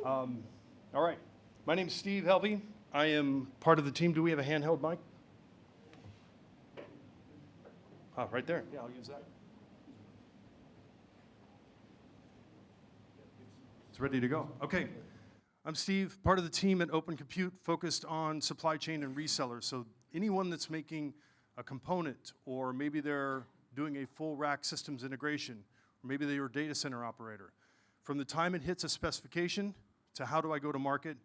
All right. My name's Steve Helvie. I am part of the team. Do we have a handheld mic? Oh, right there. Yeah, I'll use that. It's ready to go. Okay. I'm Steve, part of the team at Open Compute, focused on supply chain and resellers. So anyone that's making a component, or maybe they're doing a full rack systems integration, or maybe they're a data center operator. From the time it hits a specification to how do I go to market,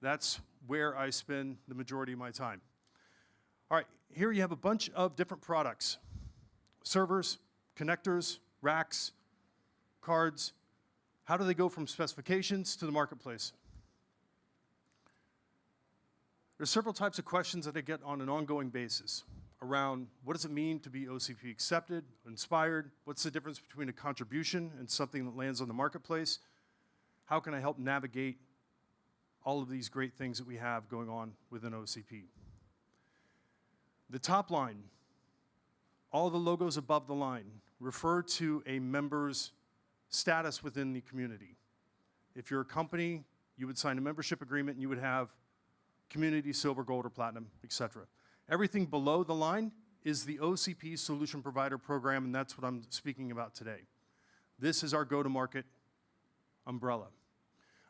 that's where I spend the majority of my time. All right, here you have a bunch of different products. Servers, connectors, racks, cards. How do they go from specifications to the marketplace? There's several types of questions that I get on an ongoing basis around what does it mean to be OCP accepted, inspired? What's the difference between a contribution and something that lands on the marketplace? How can I help navigate all of these great things that we have going on within OCP? The top line, all the logos above the line, refer to a member's status within the community. If you're a company, you would sign a membership agreement and you would have community, silver, gold, or platinum, etc. Everything below the line is the OCP Solution Provider Program, and that's what I'm speaking about today. This is our go-to-market umbrella.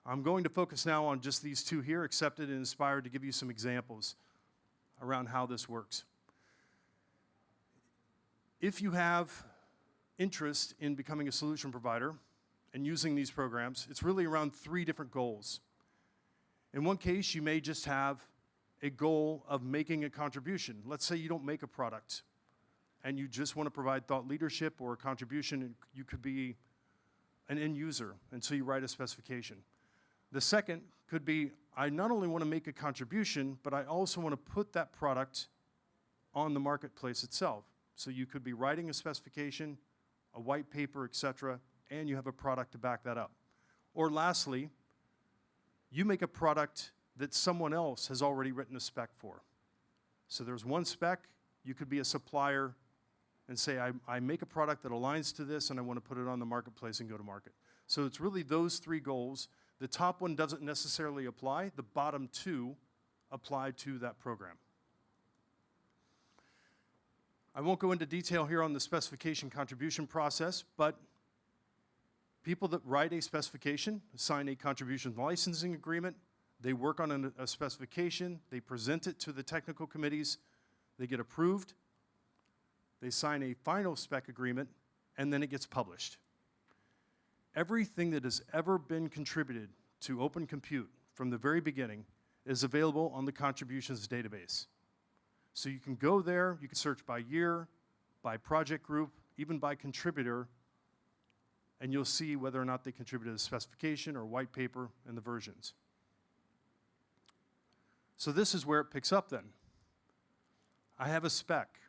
I'm going to focus now on just these two here, accepted and inspired, to give you some examples around how this works. If you have interest in becoming a solution provider and using these programs, it's really around three different goals. In one case, you may just have a goal of making a contribution. Let's say you don't make a product and you just want to provide thought leadership or a contribution. You could be an end user, and so you write a specification. The second could be, I not only want to make a contribution, but I also want to put that product on the marketplace itself. So you could be writing a specification, a white paper, etc., and you have a product to back that up. Or lastly, you make a product that someone else has already written a spec for. So there's one spec, you could be a supplier and say, I make a product that aligns to this and I want to put it on the marketplace and go to market. So it's really those three goals. The top one doesn't necessarily apply. The bottom two apply to that program. I won't go into detail here on the specification contribution process, but people that write a specification sign a contribution licensing agreement. They work on a specification. They present it to the technical committees. They get approved. They sign a final spec agreement, and then it gets published. Everything that has ever been contributed to Open Compute from the very beginning is available on the contributions database. So you can go there, you can search by year, by project group, even by contributor, and you'll see whether or not they contributed a specification or white paper and the versions. So this is where it picks up then. I have a spec.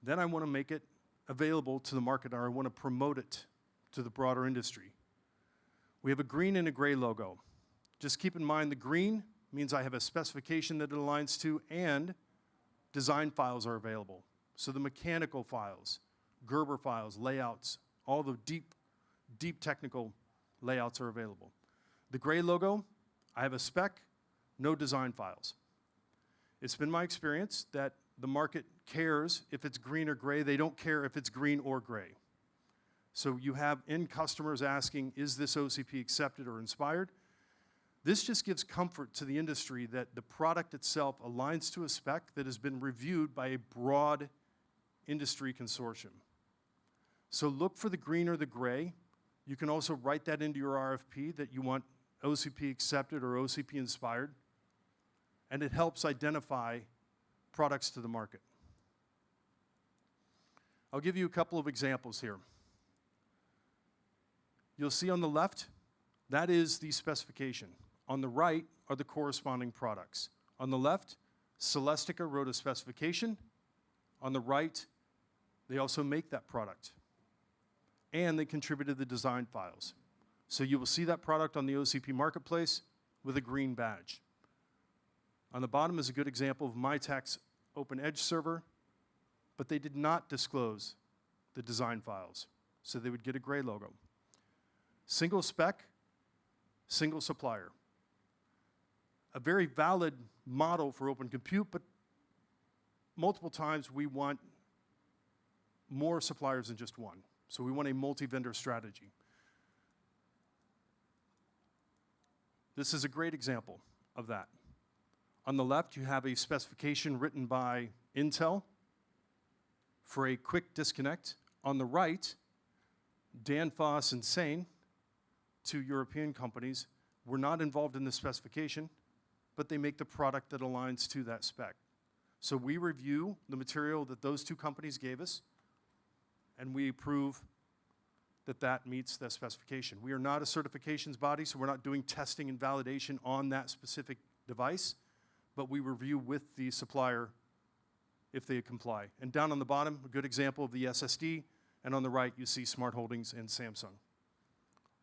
Then I want to make it available to the market, or I want to promote it to the broader industry. We have a green and a gray logo. Just keep in mind the green means I have a specification that it aligns to, and design files are available. So the mechanical files, Gerber files, layouts, all the deep technical layouts are available. The gray logo, I have a spec, no design files. It's been my experience that the market cares if it's green or gray. They don't care if it's green or gray. So you have end customers asking, is this OCP accepted or inspired? This just gives comfort to the industry that the product itself aligns to a spec that has been reviewed by a broad industry consortium. So look for the green or the gray. You can also write that into your RFP that you want OCP accepted or OCP inspired, and it helps identify products to the market. I'll give you a couple of examples here. You'll see on the left, that is the specification. On the right are the corresponding products. On the left, Celestica wrote a specification. On the right, they also make that product. And they contributed the design files. So you will see that product on the OCP Marketplace with a green badge. On the bottom is a good example of MyTech's Open Edge server, but they did not disclose the design files, so they would get a gray logo. Single spec, single supplier. A very valid model for open compute, but multiple times we want more suppliers than just one. So we want a multi-vendor strategy. This is a great example of that. On the left, you have a specification written by Intel for a quick disconnect. On the right, Danfoss and Sane, two European companies, were not involved in the specification, but they make the product that aligns to that spec. So we review the material that those two companies gave us, and we prove that that meets that specification. We are not a certifications body, so we're not doing testing and validation on that specific device, but we review with the supplier if they comply. And down on the bottom, a good example of the SSD, and on the right, you see Smart Holdings and Samsung,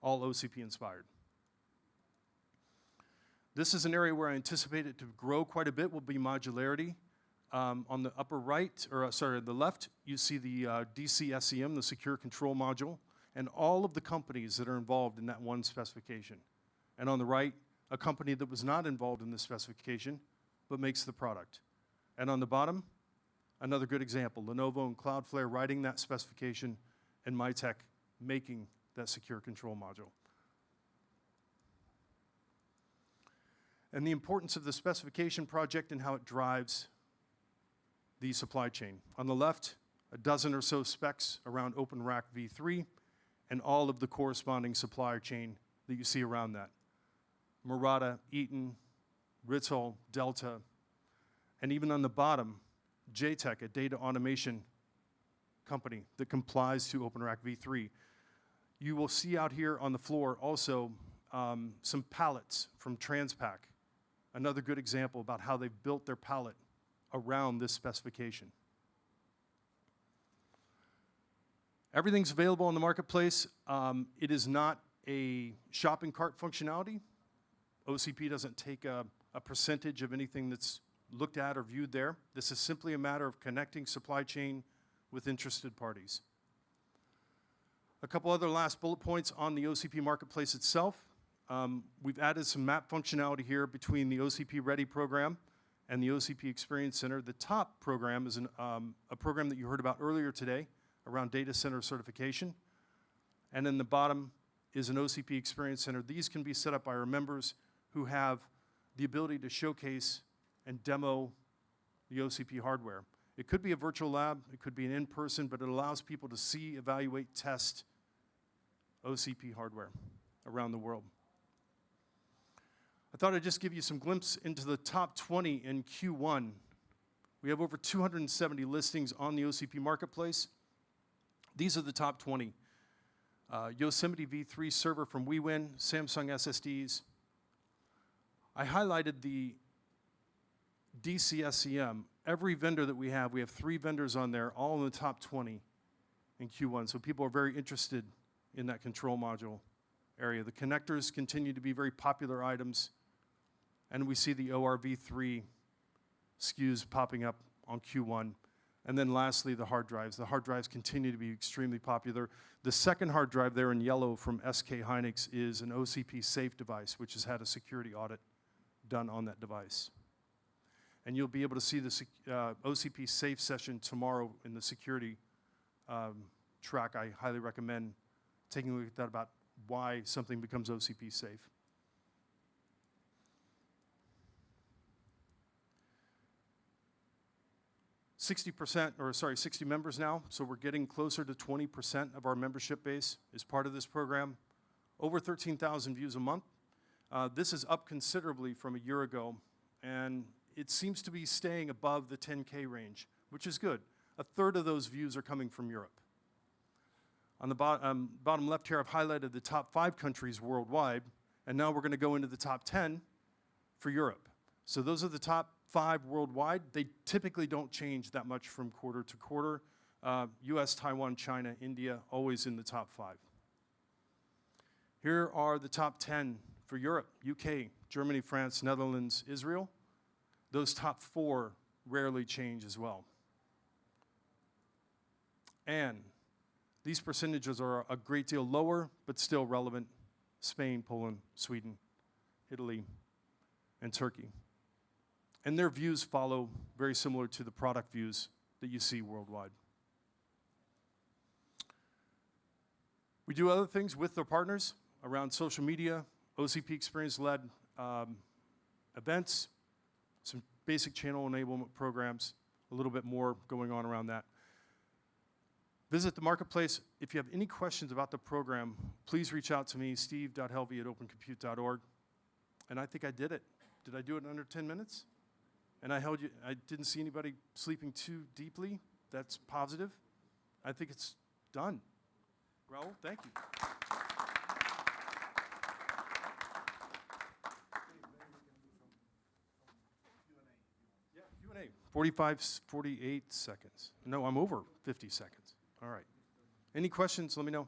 all OCP inspired. This is an area where I anticipate it to grow quite a bit, will be modularity. On the upper right, or sorry, the left, you see the DCSEM, the Secure Control Module, and all of the companies that are involved in that one specification. And on the right, a company that was not involved in the specification, but makes the product. And on the bottom, another good example, Lenovo and Cloudflare writing that specification, and Mytek making that Secure Control Module. And the importance of the specification project and how it drives the supply chain. On the left, a dozen or so specs around OpenRack v3 and all of the corresponding supply chain that you see around that. Murata, Eaton, Rittal, Delta, and even on the bottom, JTech, a data automation company that complies to OpenRack v3. You will see out here on the floor also some pallets from Transpac. Another good example about how they've built their pallet around this specification. Everything's available on the marketplace. It is not a shopping cart functionality. OCP doesn't take a percentage of anything that's looked at or viewed there. This is simply a matter of connecting supply chain with interested parties. A couple other last bullet points on the OCP Marketplace itself. We've added some map functionality here between the OCP Ready program and the OCP Experience Center. The top program is a program that you heard about earlier today around data center certification. And then the bottom is an OCP Experience Center. These can be set up by our members who have the ability to showcase and demo the OCP hardware. It could be a virtual lab, it could be an in-person, but it allows people to see, evaluate, test OCP hardware around the world. I thought I'd just give you some glimpse into the top 20 in Q1. We have over 270 listings on the OCP Marketplace. These are the top 20. Yosemite v3 server from WeWin, Samsung SSDs. I highlighted the DCSEM. Every vendor that we have 3 vendors on there, all in the top 20 in Q1. So people are very interested in that control module area. The connectors continue to be very popular items. And we see the ORV3 SKUs popping up on Q1. And then lastly, the hard drives. The hard drives continue to be extremely popular. The second hard drive there in yellow from SK Hynix is an OCP safe device, which has had a security audit done on that device. And you'll be able to see the OCP safe session tomorrow in the security track. I highly recommend taking a look at that about why something becomes OCP safe. 60 members now, so we're getting closer to 20% of our membership base is part of this program. Over 13,000 views a month. This is up considerably from a year ago, and it seems to be staying above the 10K range, which is good. A third of those views are coming from Europe. On the bottom left here, I've highlighted the top 5 countries worldwide, and now we're going to go into the top 10 for Europe. So those are the top 5 worldwide. They typically don't change that much from quarter to quarter. US, Taiwan, China, India, always in the top 5. Here are the top 10 for Europe: UK, Germany, France, Netherlands, Israel. Those top 4 rarely change as well. And these percentages are a great deal lower, but still relevant Spain, Poland, Sweden, Italy, and Turkey. And their views follow very similar to the product views that you see worldwide. We do other things with our partners around social media, OCP experience-led events, some basic channel enablement programs, a little bit more going on around that. Visit the marketplace. If you have any questions about the program, please reach out to me, steve.helvie@opencompute.org. And I think I did it. Did I do it in under 10 minutes? And I didn't see anybody sleeping too deeply. That's positive. I think it's done. Raul, thank you. Yeah, Q&A. 48 seconds. No, I'm over 50 seconds. All right. Any questions, let me know.